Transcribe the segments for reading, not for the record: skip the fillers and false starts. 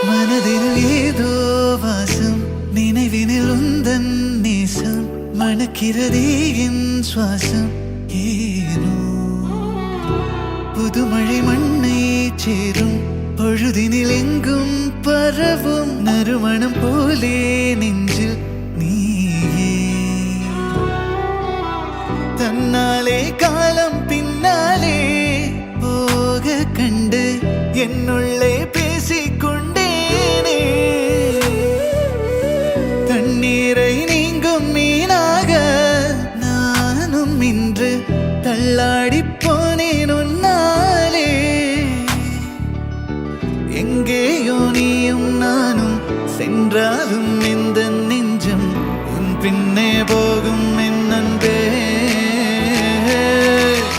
மனதில் ஏதோ வாசம், நினைவினில் உந்தன் நேசம், மணக்கிறதே என் சுவாசம். ஏனோ புதுமழை மண்ணை சேரும் பொழுதினில் எங்கும் பரவும் நறுமணம் போலே நெஞ்சில் நீயே. தன்னாலே காலம் பின்னாலே போக கண்டு என்னுள்ளே பேசிக்கொண்டேனே. தண்ணீரை நீங்கும் மீனாக நானும் இன்று தள்ளாடி போனேன் உன்னாலே. எங்கேயோ நீயும் நானும் சென்றாலும் இந்த நெஞ்சம் உன் பின்னே போகும் என் அன்பே.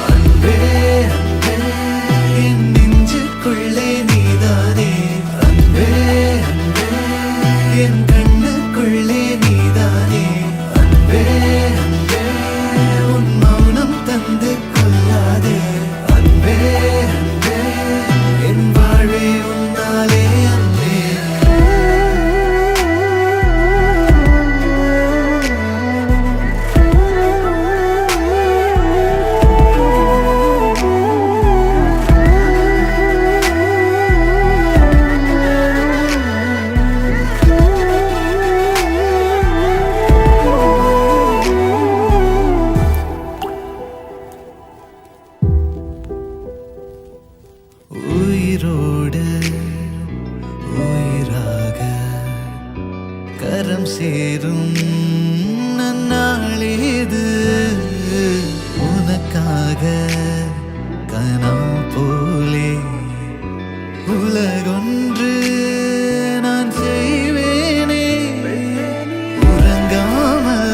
அன்பே அன்பே என் நெஞ்சுக்குள்ளே நீதானே. அன்பே அன்பே என் கண்ணுக்குள்ளே நீதானே. அன்பே அன்பே உன் மௌனம் தந்து கொள்ளாதே. அன்பே அன்பே என் வாழ்வே உன்னாலே. அன்பே உயிரோடு உயிராக கரம் சேரும் நன்னாளேது. உனக்காக கனம் போலே உலகொன்று நான் செய்வேனே. உறங்காமல்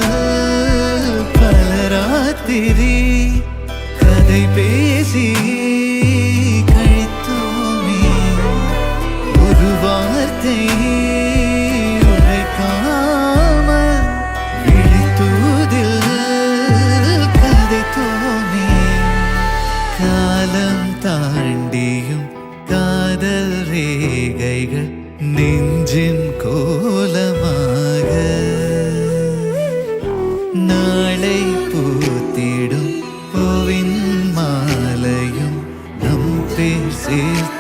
பல ராத்திரி கதை பேசி உழைக்காம விழித்தூதில் கதை தோனே. காலம் தாண்டியும் காதல் ரேகைகள் நெஞ்சின் கோலமாக நாளை பூத்திடும் பூவின் மாலையும் நம் பேர் சேர்த்து